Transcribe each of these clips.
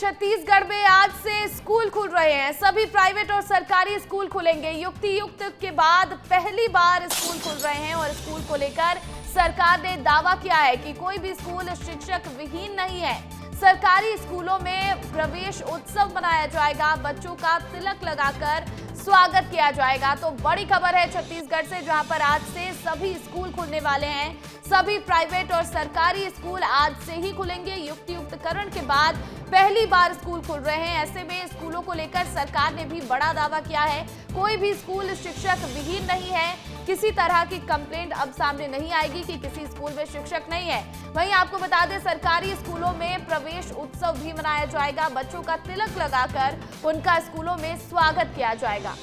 छत्तीसगढ़ में आज से स्कूल खुल रहे हैं। सभी प्राइवेट और सरकारी स्कूल खुलेंगे। युक्ति युक्त के बाद पहली बार स्कूल खुल रहे हैं और स्कूल को लेकर सरकार ने दावा किया है कि कोई भी स्कूल शिक्षक विहीन नहीं है। सरकारी स्कूलों में प्रवेश उत्सव मनाया जाएगा, बच्चों का तिलक लगाकर स्वागत किया जाएगा। तो बड़ी खबर है छत्तीसगढ़ से, जहां पर आज से सभी स्कूल खुलने वाले हैं। सभी प्राइवेट और सरकारी स्कूल आज से ही खुलेंगे। युक्तियुक्तकरण के बाद पहली बार स्कूल खुल रहे हैं। ऐसे में स्कूलों को लेकर सरकार ने भी बड़ा दावा किया है। कोई भी स्कूल शिक्षक विहीन नहीं है। किसी तरह की कंप्लेंट अब सामने नहीं आएगी कि किसी स्कूल में शिक्षक नहीं है। वहीं आपको बता दें, सरकारी स्कूलों में प्रवेश उत्सव भी मनाया जाएगा। बच्चों का तिलक लगाकर उनका स्कूलों में स्वागत किया जाएगा।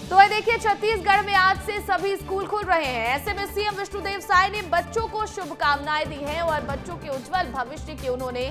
तो ये देखिए, छत्तीसगढ़ में आज से सभी स्कूल खुल रहे हैं। ऐसे में सीएम विष्णुदेव साय ने बच्चों को शुभकामनाएं दी हैं और बच्चों के उज्जवल भविष्य की उन्होंने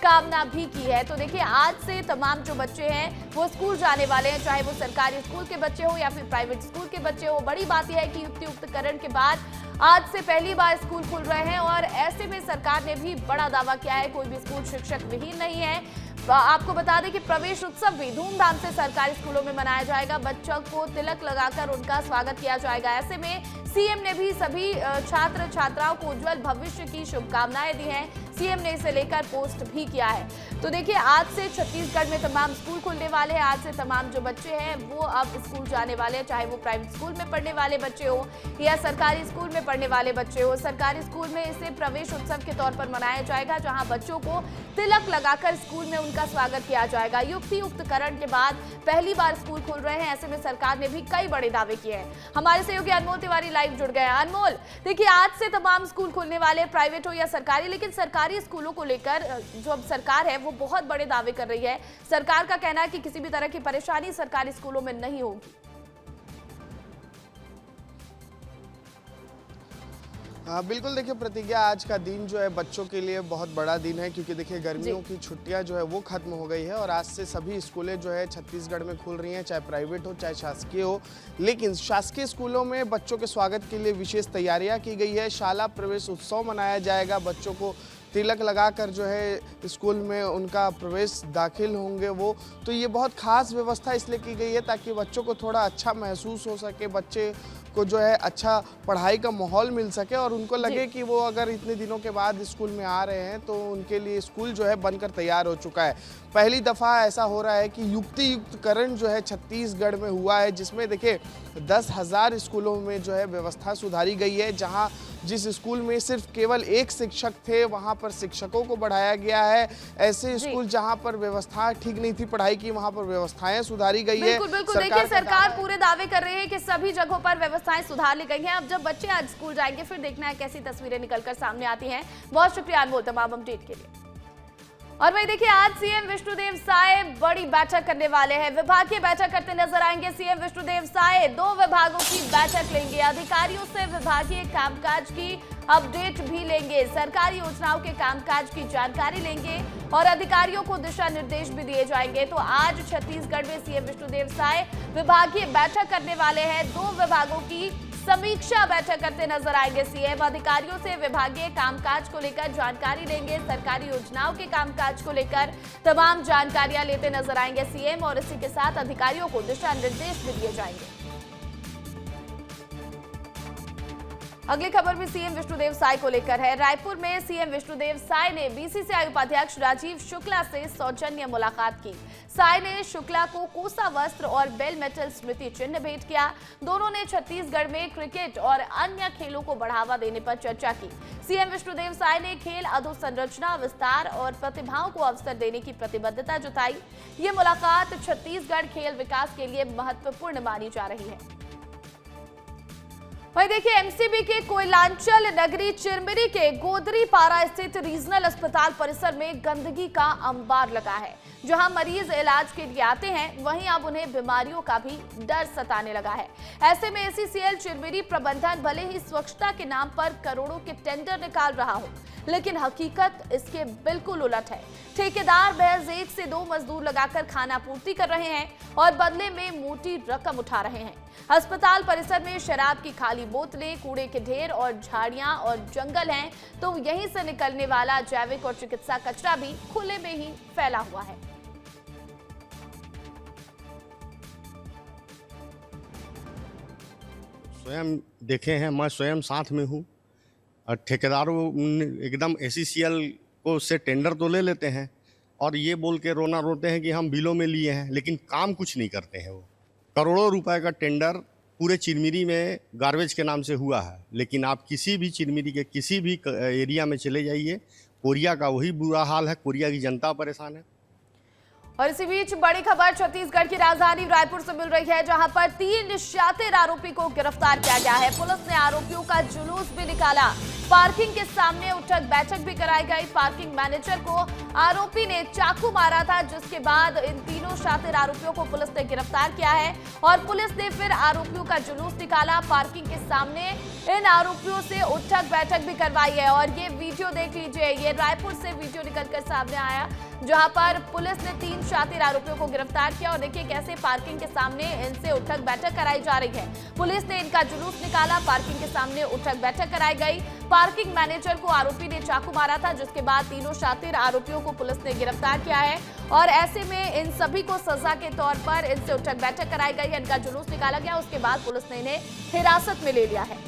कामना भी की है। तो देखिए, आज से तमाम जो बच्चे हैं वो स्कूल जाने वाले हैं, चाहे वो सरकारी स्कूल के बच्चे हो या फिर प्राइवेट स्कूल के बच्चे हो। बड़ी बात यह है कि युक्तियुक्तकरण के बाद आज से पहली बार स्कूल खुल रहे हैं और ऐसे में सरकार ने भी बड़ा दावा किया है, कोई भी स्कूल शिक्षक विहीन नहीं है। आपको बता दें कि प्रवेश उत्सव भी धूमधाम से सरकारी स्कूलों में मनाया जाएगा। बच्चों को तिलक लगाकर उनका स्वागत किया जाएगा। ऐसे में सीएम ने भी सभी छात्र छात्राओं को उज्जवल भविष्य की शुभकामनाएं दी हैं। सीएम ने इसे लेकर पोस्ट भी किया है। तो देखिए, आज से छत्तीसगढ़ में तमाम स्कूल खुलने वाले हैं। आज से तमाम जो बच्चे हैं वो अब स्कूल जाने वाले हैं, चाहे वो प्राइवेट स्कूल में पढ़ने वाले बच्चे हो या सरकारी स्कूल में पढ़ने वाले बच्चे हो। सरकारी स्कूल में इसे प्रवेश उत्सव के तौर पर मनाया जाएगा, जहां बच्चों को तिलक लगाकर स्कूल में उनका स्वागत किया जाएगा। युक्तियुक्तकरण के बाद पहली बार स्कूल खुल रहे हैं। ऐसे में सरकार ने भी कई बड़े दावे किए हैं। हमारे सहयोगी अनमोल तिवारी लाइव जुड़ गए हैं। अनमोल, देखिए, आज से तमाम स्कूल खुलने वाले, प्राइवेट हो या सरकारी, लेकिन सरकारी स्कूलों को लेकर जो अब सरकार है वो बहुत बड़े दावे कर रही है। सरकार का कहना है कि किसी भी तरह की परेशानी सरकारी स्कूलों में नहीं होगी। हाँ बिल्कुल, देखिए प्रतिज्ञा, आज का दिन जो है बच्चों के लिए बहुत बड़ा दिन है, क्योंकि देखिए गर्मियों की छुट्टियां जो है वो खत्म हो गई है और आज से सभी स्कूलें जो है छत्तीसगढ़ में खुल रही हैं, चाहे प्राइवेट हो चाहे शासकीय हो। लेकिन शासकीय स्कूलों में बच्चों के स्वागत के लिए विशेष तैयारियां की गई है। शाला प्रवेश उत्सव मनाया जाएगा। बच्चों को तिलक लगाकर जो है स्कूल में उनका प्रवेश दाखिल होंगे वो। तो ये बहुत खास व्यवस्था इसलिए की गई है ताकि बच्चों को थोड़ा अच्छा महसूस हो सके, बच्चे को जो है अच्छा पढ़ाई का माहौल मिल सके और उनको लगे कि वो अगर इतने दिनों के बाद स्कूल में आ रहे हैं तो उनके लिए स्कूल जो है बनकर तैयार हो चुका है। पहली दफ़ा ऐसा हो रहा है कि युक्तियुक्तकरण जो है छत्तीसगढ़ में हुआ है, जिसमें देखिए 10,000 स्कूलों में जो है व्यवस्था सुधारी गई है। जहां जिस स्कूल में सिर्फ केवल एक शिक्षक थे, वहां पर शिक्षकों को बढ़ाया गया है। ऐसे स्कूल जहां पर व्यवस्था ठीक नहीं थी पढ़ाई की, वहां पर व्यवस्थाएं सुधारी गई है। बिल्कुल, देखिए, सरकार पूरे दावे कर रही है कि सभी जगहों पर व्यवस्थाएं सुधार ली गई हैं। अब जब बच्चे आज स्कूल जाएंगे फिर देखना है कैसी तस्वीरें निकलकर सामने आती हैं। बहुत शुक्रिया अनमोल तमाम अपडेट के लिए। और वही देखिए, आज सीएम विष्णुदेव साय बड़ी बैठक करने वाले हैं। विभागीय बैठक करते नजर आएंगे सीएम विष्णुदेव साय। 2 विभागों की बैठक लेंगे। अधिकारियों से विभागीय कामकाज की अपडेट भी लेंगे। सरकारी योजनाओं के कामकाज की जानकारी लेंगे और अधिकारियों को दिशा निर्देश भी दिए जाएंगे। तो आज छत्तीसगढ़ में सीएम विष्णुदेव साय विभागीय बैठक करने वाले हैं। 2 विभागों की समीक्षा बैठक करते नजर आएंगे सीएम। अधिकारियों से विभागीय कामकाज को लेकर जानकारी लेंगे। सरकारी योजनाओं के कामकाज को लेकर तमाम जानकारियां लेते नजर आएंगे सीएम और इसी के साथ अधिकारियों को दिशा निर्देश भी दिए जाएंगे। अगली खबर भी सीएम विष्णुदेव साय को लेकर है। रायपुर में सीएम विष्णुदेव साय ने बीसीसीआई उपाध्यक्ष राजीव शुक्ला से सौजन्य मुलाकात की। साय ने शुक्ला को कोसा वस्त्र और बेल मेटल स्मृति चिन्ह भेंट किया। दोनों ने छत्तीसगढ़ में क्रिकेट और अन्य खेलों को बढ़ावा देने पर चर्चा की। सीएम विष्णुदेव साय ने खेल अधोसंरचना विस्तार और प्रतिभाओं को अवसर देने की प्रतिबद्धता जताई। ये मुलाकात छत्तीसगढ़ खेल विकास के लिए महत्वपूर्ण मानी जा रही है। वहीं देखिए, एमसीबी के कोयलांचल नगरी चिरमिरी के गोदरीपारा स्थित रीजनल अस्पताल परिसर में गंदगी का अंबार लगा है। जहां मरीज इलाज के लिए आते हैं, वहीं अब उन्हें बीमारियों का भी डर सताने लगा है। ऐसे में एसीसीएल चिरमिरी प्रबंधन भले ही स्वच्छता के नाम पर करोड़ों के टेंडर निकाल रहा हो, लेकिन हकीकत इसके बिल्कुल उलट है। ठेकेदार महज 1 से 2 मजदूर लगाकर खाना पूर्ति कर रहे हैं और बदले में मोटी रकम उठा रहे हैं। अस्पताल परिसर में शराब की खाली बोतलें, कूड़े के ढेर और झाड़ियां और जंगल हैं, तो यहीं से निकलने वाला जैविक और चिकित्सा कचरा भी खुले में ही फैला हुआ है। स्वयं देखे हैं, मैं स्वयं साथ में हूँ। और ठेकेदारों एकदम एसीसीएल को से टेंडर तो ले लेते हैं और ये बोल के रोना रोते हैं कि हम बिलों में लिए हैं, लेकिन काम कुछ नहीं करते हैं। वो करोड़ों रुपए का टेंडर पूरे चिरमिरी में गार्बेज के नाम से हुआ है, लेकिन आप किसी भी चिरमिरी के किसी भी एरिया में चले जाइए, कोरिया का वही बुरा हाल है। कोरिया की जनता परेशान है। और इसी बीच बड़ी खबर छत्तीसगढ़ की राजधानी रायपुर से मिल रही है, जहां पर 3 शातिर आरोपी को गिरफ्तार किया गया है। पुलिस ने आरोपियों का जुलूस भी निकाला, पार्किंग के सामने उठक बैठक भी कराई गई। पार्किंग मैनेजर को आरोपी ने चाकू मारा था, जिसके बाद इन तीनों शातिर आरोपियों को पुलिस ने गिरफ्तार किया है और पुलिस ने फिर आरोपियों का जुलूस निकाला। पार्किंग के सामने इन आरोपियों से उठक बैठक भी करवाई है। और ये वीडियो देख लीजिए, ये रायपुर से वीडियो निकलकर सामने आया, जहां पर पुलिस ने 3 शातिर आरोपियों को गिरफ्तार किया। और देखिए कैसे पार्किंग के सामने इनसे उठक बैठक कराई जा रही है। पुलिस ने इनका जुलूस निकाला, पार्किंग के सामने उठक बैठक कराई गई। पार्किंग मैनेजर को आरोपी ने चाकू मारा था, जिसके बाद तीनों शातिर आरोपियों को पुलिस ने गिरफ्तार किया है। और ऐसे में इन सभी को सजा के तौर पर इनसे उठक बैठक कराई गई, इनका जुलूस निकाला गया। उसके बाद पुलिस ने इन्हें हिरासत में ले लिया है।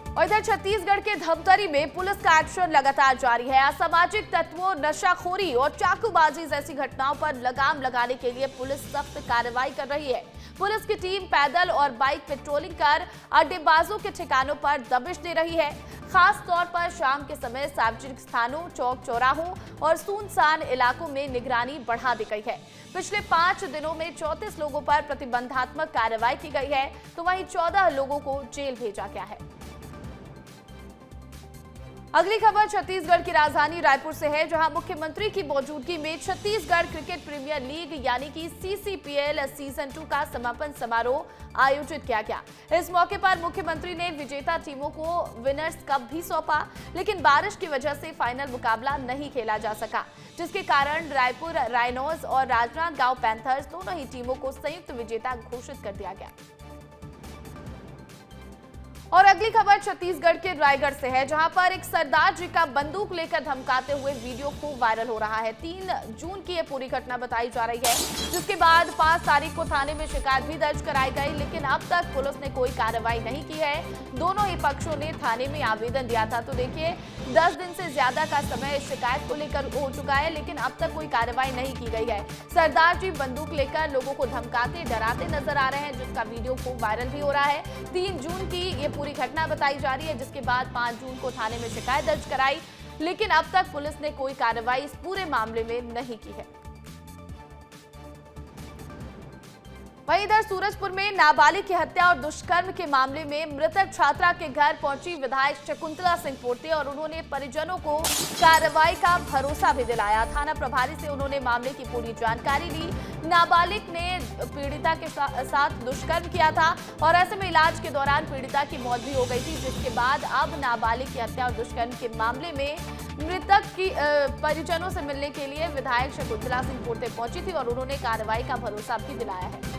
और इधर छत्तीसगढ़ के धमतरी में पुलिस का एक्शन लगातार जारी है। असामाजिक तत्वों, नशाखोरी और चाकूबाजी जैसी घटनाओं पर लगाम लगाने के लिए पुलिस सख्त कार्रवाई कर रही है। पुलिस की टीम पैदल और बाइक पेट्रोलिंग कर अड्डेबाजों के ठिकानों पर दबिश दे रही है। खास तौर पर शाम के समय सार्वजनिक स्थानों, चौक चौराहों और सुनसान इलाकों में निगरानी बढ़ा दी गई है। पिछले 5 दिनों में 34 लोगों पर प्रतिबंधात्मक कार्रवाई की गई है, तो वहीं 14 लोगों को जेल भेजा गया है। अगली खबर छत्तीसगढ़ की राजधानी रायपुर से है, जहां मुख्यमंत्री की मौजूदगी में छत्तीसगढ़ क्रिकेट प्रीमियर लीग यानी कि सीसीपीएल सीजन 2 का समापन समारोह आयोजित किया गया। इस मौके पर मुख्यमंत्री ने विजेता टीमों को विनर्स कप भी सौंपा, लेकिन बारिश की वजह से फाइनल मुकाबला नहीं खेला जा सका, जिसके कारण रायपुर राइनोज और राजनांदगांव पैंथर्स दोनों ही टीमों को संयुक्त विजेता घोषित कर दिया गया। और अगली खबर छत्तीसगढ़ के रायगढ़ से है, जहां पर एक सरदार जी का बंदूक लेकर धमकाते हुए वीडियो खूब वायरल हो रहा है। 3 जून की ये पूरी घटना बताई जा रही है, जिसके बाद 5 तारीख को थाने में शिकायत भी दर्ज कराई गई, लेकिन अब तक पुलिस ने कोई कार्रवाई नहीं की है। दोनों ही पक्षों ने थाने में आवेदन दिया था। तो देखिए 10 दिन से ज्यादा का समय शिकायत को लेकर हो चुका है, लेकिन अब तक कोई कार्रवाई नहीं की गई है। सरदार जी बंदूक लेकर लोगों को धमकाते, डराते नजर आ रहे हैं, जिसका वीडियो खूब वायरल भी हो रहा है। 3 जून की ये पूरी घटना बताई जा रही है, जिसके बाद 5 जून को थाने में शिकायत दर्ज कराई, लेकिन अब तक पुलिस ने कोई कार्रवाई इस पूरे मामले में नहीं की है। वहीं इधर सूरजपुर में नाबालिग की हत्या और दुष्कर्म के मामले में मृतक छात्रा के घर पहुंची विधायक शकुंतला सिंह पोर्ते और उन्होंने परिजनों को कार्रवाई का भरोसा भी दिलाया। थाना प्रभारी से उन्होंने मामले की पूरी जानकारी ली। नाबालिग ने पीड़िता के साथ दुष्कर्म किया था और ऐसे में इलाज के दौरान पीड़िता की मौत भी हो गई थी, जिसके बाद अब नाबालिग की हत्या और दुष्कर्म के मामले में मृतक की परिजनों से मिलने के लिए विधायक शकुंतला सिंह पोर्ते पहुंची थी और उन्होंने कार्रवाई का भरोसा भी दिलाया है।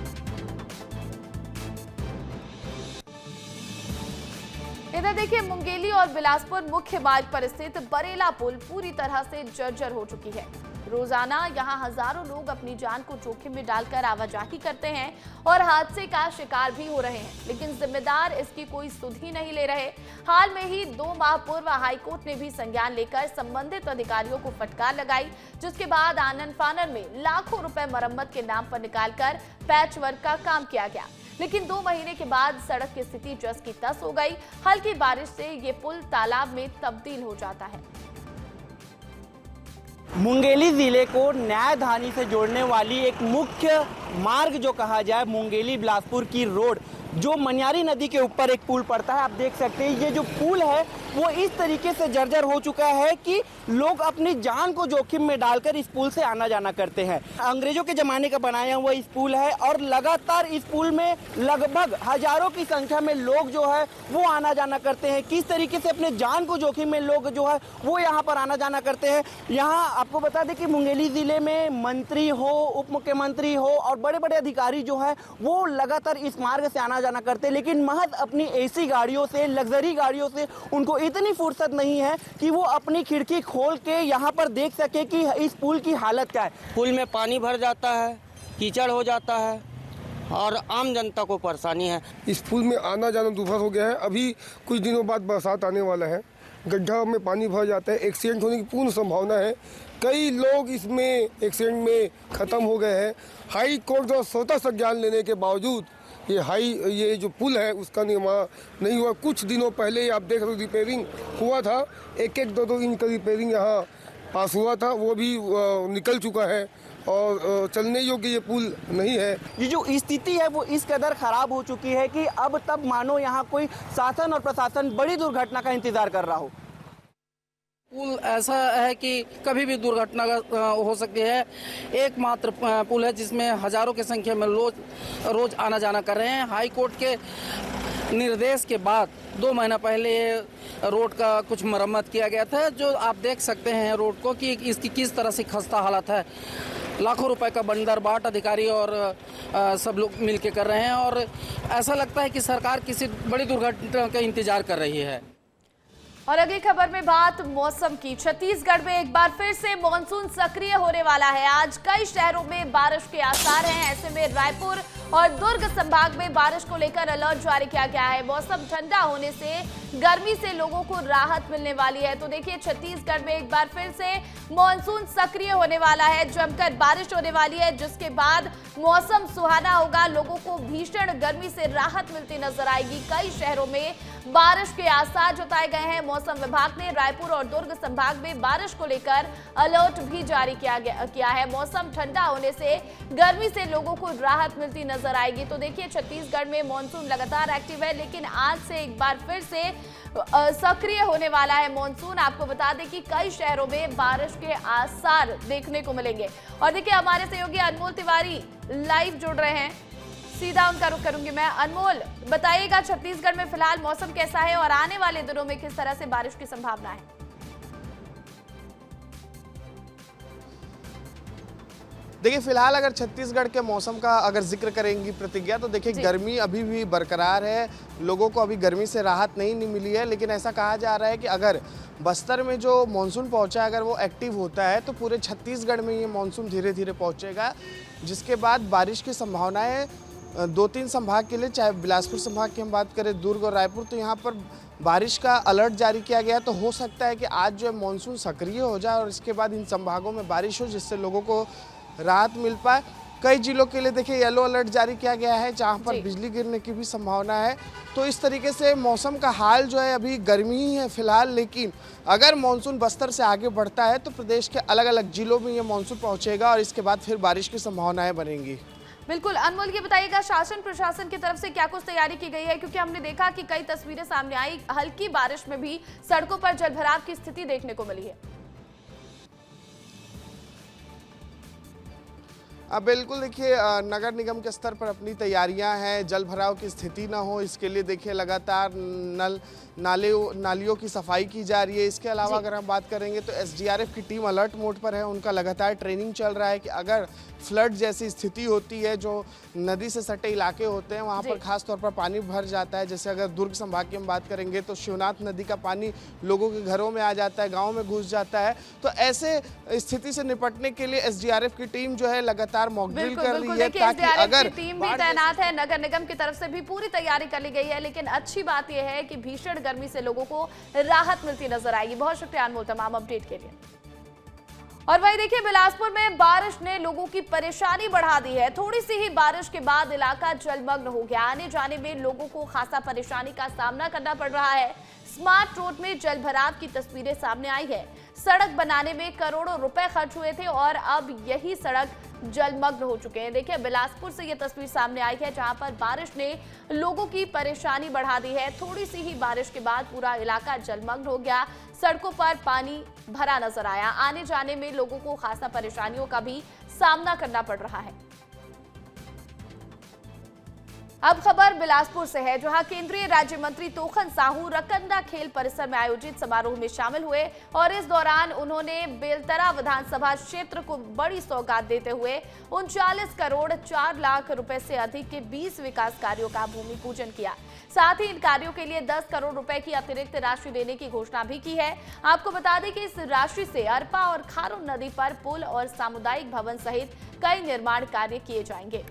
इधर देखिए मुंगेली और बिलासपुर मुख्य मार्ग पर स्थित बरेला पुल पूरी तरह से जर्जर हो चुकी है। रोजाना यहां हजारों लोग अपनी जान को जोखिम में डालकर आवाजाही करते हैं और हादसे का शिकार भी हो रहे हैं, लेकिन जिम्मेदार इसकी कोई सुध ही नहीं ले रहे। हाल में ही 2 माह पूर्व हाईकोर्ट ने भी संज्ञान लेकर संबंधित अधिकारियों को फटकार लगाई, जिसके बाद आनन फानन में लाखों रुपए मरम्मत के नाम पर निकालकर पैच वर्क का काम किया गया, लेकिन 2 महीने के बाद सड़क की स्थिति जस की तस हो गई। हल्की बारिश से ये पुल तालाब में तब्दील हो जाता है। मुंगेली जिले को न्यायधानी से जोड़ने वाली एक मुख्य मार्ग जो कहा जाए, मुंगेली बिलासपुर की रोड, जो मनियारी नदी के ऊपर एक पुल पड़ता है। आप देख सकते हैं ये जो पुल है वो इस तरीके से जर्जर हो चुका है कि लोग अपनी जान को जोखिम में डालकर इस पुल से आना जाना करते हैं। अंग्रेजों के जमाने का बनाया हुआ इस पुल है और लगातार इस पुल में लगभग हजारों की संख्या में लोग जो है वो आना जाना करते हैं। किस तरीके से अपने जान को जोखिम में लोग जो है वो यहाँ पर आना जाना करते हैं। यहाँ आपको बता दें कि मुंगेली जिले में मंत्री हो, उप मुख्यमंत्री हो और बड़े बड़े अधिकारी जो है वो लगातार इस मार्ग से आना जाना करते हैं, लेकिन महज अपनी एसी गाड़ियों से, लग्जरी गाड़ियों से उनको इतनी फुर्सत नहीं है कि वो अपनी खिड़की खोल के यहाँ पर देख सके कि इस पुल की हालत क्या है। पुल में पानी भर जाता है, कीचड़ हो जाता है और आम जनता को परेशानी है। इस पुल में आना जाना दुभर हो गया है। अभी कुछ दिनों बाद बरसात आने वाला है, गड्ढा में पानी भर जाता है, एक्सीडेंट होने की पूर्ण संभावना है। कई लोग इसमें एक्सीडेंट में ख़त्म हो गए हैं। हाई कोर्ट और स्वतः संज्ञान लेने के बावजूद ये जो पुल है उसका निर्माण नहीं हुआ। कुछ दिनों पहले आप देख रहे हो रिपेयरिंग हुआ था, 1-1, 2-2 इंच का रिपेयरिंग यहाँ पास हुआ था, वो भी निकल चुका है और चलने योग्य ये पुल नहीं है। ये जो स्थिति है वो इस कदर खराब हो चुकी है कि अब तब मानो यहाँ कोई शासन और प्रशासन बड़ी दुर्घटना का इंतजार कर रहा हो। पुल ऐसा है कि कभी भी दुर्घटना हो सकती है। एकमात्र पुल है जिसमें हजारों की संख्या में लोग रोज आना जाना कर रहे हैं। हाई कोर्ट के निर्देश के बाद 2 महीना पहले रोड का कुछ मरम्मत किया गया था, जो आप देख सकते हैं रोड को कि इसकी किस तरह से खस्ता हालत है। लाखों रुपए का बंदर बाट अधिकारी और सब लोग मिलके कर रहे हैं और ऐसा लगता है कि सरकार किसी बड़ी दुर्घटना का इंतजार कर रही है। और अगली खबर में बात मौसम की। छत्तीसगढ़ में एक बार फिर से मानसून सक्रिय होने वाला है। आज कई शहरों में बारिश के आसार हैं। ऐसे में रायपुर और दुर्ग संभाग में बारिश को लेकर अलर्ट जारी किया गया है। मौसम ठंडा होने से गर्मी से लोगों को राहत मिलने वाली है। तो देखिए, छत्तीसगढ़ में एक बार फिर से मानसून सक्रिय होने वाला है, जमकर बारिश होने वाली है, जिसके बाद मौसम सुहाना होगा। लोगों को भीषण गर्मी से राहत मिलती नजर आएगी। कई शहरों में बारिश के आसार जताए गए हैं। मौसम विभाग ने रायपुर और दुर्ग संभाग में बारिश को लेकर अलर्ट भी जारी किया है। मौसम ठंडा होने से गर्मी से लोगों को राहत मिलती नजर आएगी। तो देखिए, छत्तीसगढ़ में मानसून लगातार एक्टिव है, लेकिन आज से एक बार फिर से सक्रिय होने वाला है मानसून। आपको बता दें कि कई शहरों में बारिश के आसार देखने को मिलेंगे। और देखिए, हमारे सहयोगी अनमोल तिवारी लाइव जुड़ रहे हैं, सीधा उनका रुख करूंगी मैं। अनमोल, बताइएगा छत्तीसगढ़ में फिलहाल मौसम कैसा है और आने वाले दिनों में किस तरह से बारिश की संभावना है? देखिए, फिलहाल अगर छत्तीसगढ़ के मौसम का अगर जिक्र करेंगी प्रतिज्ञा, तो देखिए गर्मी अभी भी बरकरार है। लोगों को अभी गर्मी से राहत नहीं मिली है, लेकिन ऐसा कहा जा रहा है कि अगर बस्तर में जो मानसून पहुंचा है, अगर वो एक्टिव होता है तो पूरे छत्तीसगढ़ में ये मानसून धीरे धीरे पहुंचेगा, जिसके बाद बारिश की संभावनाएं 2-3 संभाग के लिए, चाहे बिलासपुर संभाग की हम बात करें, दुर्ग और रायपुर, तो यहाँ पर बारिश का अलर्ट जारी किया गया। तो हो सकता है कि आज जो है मानसून सक्रिय हो जाए और इसके बाद इन संभागों में बारिश हो, जिससे लोगों को राहत मिल पाए। कई जिलों के लिए देखिए येलो अलर्ट जारी किया गया है, जहां पर बिजली गिरने की भी संभावना है। तो इस तरीके से मौसम का हाल जो है, अभी गर्मी ही है फिलहाल, लेकिन अगर मानसून बस्तर से आगे बढ़ता है तो प्रदेश के अलग अलग जिलों में ये मानसून पहुंचेगा और इसके बाद फिर बारिश की संभावनाएं बनेंगी। बिल्कुल अनमोल, ये बताइएगा शासन प्रशासन की तरफ से क्या कुछ तैयारी की गई है, क्योंकि हमने देखा कि कई तस्वीरें सामने आई, हल्की बारिश में भी सड़कों पर जलभराव की स्थिति देखने को मिली है। बिल्कुल, देखिए नगर निगम के स्तर पर अपनी तैयारियां हैं, जल भराव की स्थिति ना हो इसके लिए देखिए लगातार नालियों की सफाई की जा रही है। इसके अलावा अगर हम बात करेंगे तो एसडीआरएफ की टीम अलर्ट मोड पर है, उनका लगातार ट्रेनिंग चल रहा है कि अगर फ्लड जैसी स्थिति होती है, जो नदी से सटे इलाके होते हैं वहाँ पर खास तौर पर पानी भर जाता है, जैसे अगर दुर्ग संभाग की हम बात करेंगे तो शिवनाथ नदी का पानी लोगों के घरों में आ जाता है, गाँव में घुस जाता है। तो ऐसे स्थिति से निपटने के लिए एसडीआरएफ की टीम जो है लगातार मॉक ड्रिल कर रही है, ताकि अगर टीम भी तैनात है, नगर निगम की तरफ से भी पूरी तैयारी कर ली गई है। लेकिन अच्छी बात यह है कि भीषण गर्मी से लोगों को राहत मिलती नजर आएगी। बहुत शुक्रिया अनमोल तमाम अपडेट के लिए। और वही देखिए, बिलासपुर में बारिश ने लोगों की परेशानी बढ़ा दी है। थोड़ी सी ही बारिश के बाद इलाका जलमग्न हो गया। आने जाने में लोगों को खासा परेशानी का सामना करना पड़ रहा है। स्मार्ट रोड में जलभराव की तस्वीरें सामने आई है। सड़क बनाने में करोड़ों रुपए खर्च हुए थे और अब यही सड़क जलमग्न हो चुके हैं। देखिए बिलासपुर से ये तस्वीर सामने आई है जहां पर बारिश ने लोगों की परेशानी बढ़ा दी है। थोड़ी सी ही बारिश के बाद पूरा इलाका जलमग्न हो गया, सड़कों पर पानी भरा नजर आया। आने जाने में लोगों को खासा परेशानियों का भी सामना करना पड़ रहा है। अब खबर बिलासपुर से है जहां केंद्रीय राज्य मंत्री तोखन साहू रकंडा खेल परिसर में आयोजित समारोह में शामिल हुए और इस दौरान उन्होंने बेलतरा विधानसभा क्षेत्र को बड़ी सौगात देते हुए 39 करोड़ 4 लाख रुपए से अधिक के 20 विकास कार्यों का भूमि पूजन किया। साथ ही इन कार्यों के लिए 10 करोड़ रुपए की अतिरिक्त राशि देने की घोषणा भी की है। आपको बता दें कि इस राशि से अरपा और खारून नदी पर पुल और सामुदायिक भवन सहित कई निर्माण कार्य किए जाएंगे।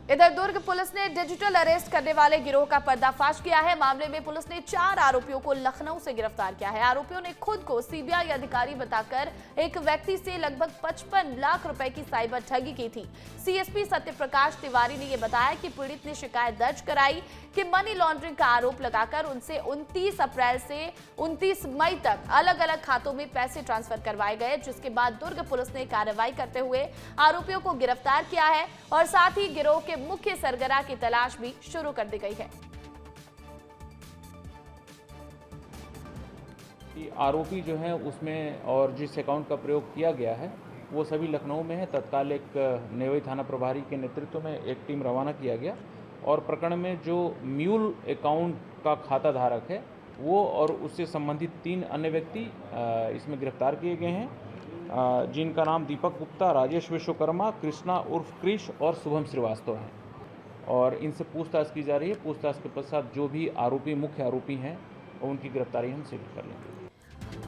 इधर दुर्ग पुलिस ने डिजिटल अरेस्ट करने वाले गिरोह का पर्दाफाश किया है। मामले में पुलिस ने 4 आरोपियों को लखनऊ से गिरफ्तार किया है। आरोपियों ने खुद को सीबीआई अधिकारी बताकर एक व्यक्ति से लगभग 55 लाख रुपए की साइबर ठगी की थी। सीएसपी सत्यप्रकाश तिवारी ने यह बताया कि पीड़ित ने शिकायत दर्ज कराई कि मनी लॉन्ड्रिंग का आरोप लगाकर उनसे 29 अप्रैल से 29 मई तक अलग अलग खातों में पैसे ट्रांसफर करवाए गए, जिसके बाद दुर्ग पुलिस ने कार्रवाई करते हुए आरोपियों को गिरफ्तार किया है और साथ ही गिरोह के मुख्य सरगना की तलाश भी शुरू कर दी गई है। आरोपी जो है उसमें और जिस अकाउंट का प्रयोग किया गया है वो सभी लखनऊ में है। तत्काल एक नेवई थाना प्रभारी के नेतृत्व में एक टीम रवाना किया गया और प्रकरण में जो म्यूल अकाउंट का खाता धारक है वो और उससे संबंधित 3 अन्य व्यक्ति इसमें गिरफ्तार किए गए हैं, जिनका नाम दीपक गुप्ता, राजेश विश्वकर्मा, कृष्णा उर्फ क्रिश और शुभम श्रीवास्तव हैं और इनसे पूछताछ की जा रही है। पूछताछ के पश्चात जो भी आरोपी मुख्य आरोपी हैं उनकी गिरफ्तारी हम शीघ्र कर लेंगे।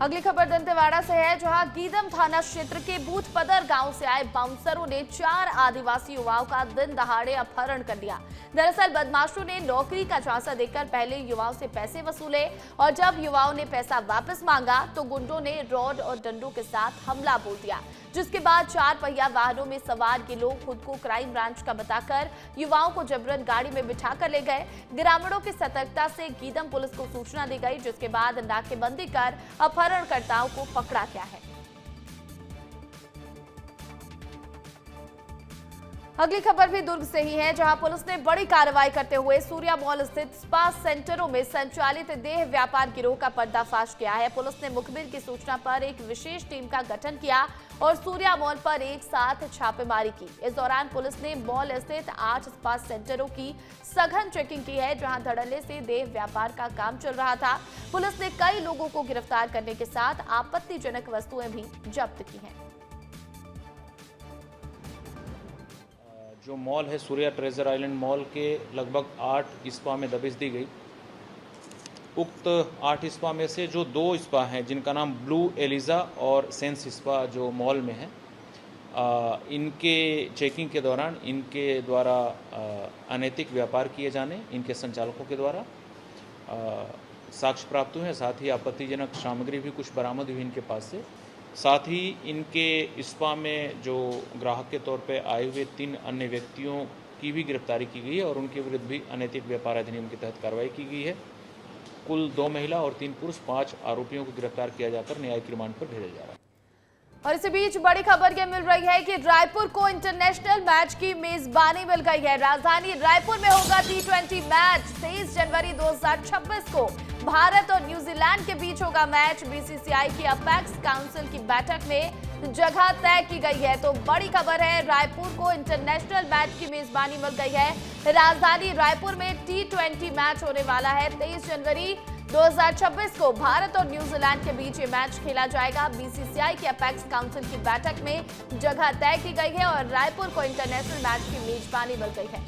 अगली खबर दंतेवाड़ा से है जहां गीदम थाना क्षेत्र के बूथपदर गांव से आए बाउंसरों ने 4 आदिवासी युवाओं का दिन दहाड़े अपहरण कर लिया। दरअसल बदमाशों ने नौकरी का झांसा देकर पहले युवाओं से पैसे वसूले और जब युवाओं ने पैसा वापस मांगा तो गुंडों ने रॉड और डंडों के साथ हमला बोल दिया, जिसके बाद 4 पहिया वाहनों में सवार ये लोग खुद को क्राइम ब्रांच का बताकर युवाओं को जबरन गाड़ी में बिठा कर ले गए। ग्रामीणों की सतर्कता से गीदम पुलिस को सूचना दी गई, जिसके बाद नाकेबंदी कर अपहरणकर्ताओं को पकड़ा गया है। अगली खबर भी दुर्ग से ही है जहां पुलिस ने बड़ी कार्रवाई करते हुए सूर्या मॉल स्थित स्पा सेंटरों में संचालित देह व्यापार गिरोह का पर्दाफाश किया है। पुलिस ने मुखबिर की सूचना पर एक विशेष टीम का गठन किया और सूर्या मॉल पर एक साथ छापेमारी की। इस दौरान पुलिस ने मॉल स्थित 8 स्पा सेंटरों की सघन चेकिंग की है जहां धड़ल्ले से देह व्यापार का काम चल रहा था। पुलिस ने कई लोगों को गिरफ्तार करने के साथ आपत्तिजनक वस्तुएं भी जब्त की हैं। जो मॉल है सूर्या ट्रेजर आइलैंड मॉल के लगभग 8 स्पा में दबिश दी गई। उक्त 8 स्पा में से जो 2 स्पा हैं जिनका नाम ब्लू एलिजा और सेंस स्पा जो मॉल में है, इनके चेकिंग के दौरान इनके द्वारा अनैतिक व्यापार किए जाने इनके संचालकों के द्वारा साक्ष्य प्राप्त हुए हैं। साथ ही आपत्तिजनक सामग्री भी कुछ बरामद हुई इनके पास से। साथ ही इनके स्पा में जो ग्राहक के तौर पे आए हुए 3 अन्य व्यक्तियों की भी गिरफ्तारी की गई है और उनके विरुद्ध भी अनैतिक व्यापार अधिनियम के तहत कार्रवाई की गई है। कुल 2 महिला और 3 पुरुष 5 आरोपियों को गिरफ्तार किया जाकर न्यायिक रिमांड पर भेजा जा रहा है। और इसी बीच बड़ी खबर ये मिल रही है कि रायपुर को इंटरनेशनल मैच की मेजबानी मिल गई है। राजधानी रायपुर में होगा T20 मैच। 23 जनवरी 2026 को भारत और न्यूजीलैंड के बीच होगा मैच। बीसीसीआई की अपेक्स काउंसिल की बैठक में जगह तय की गई है। तो बड़ी खबर है, रायपुर को इंटरनेशनल मैच की मेजबानी मिल गई है। राजधानी रायपुर में T20 मैच होने वाला है। 23 जनवरी 2026 को भारत और न्यूजीलैंड के बीच ये मैच खेला जाएगा। बीसीसीआई की अपेक्स काउंसिल की बैठक में जगह तय की गई है और रायपुर को इंटरनेशनल मैच की मेजबानी मिल गई है।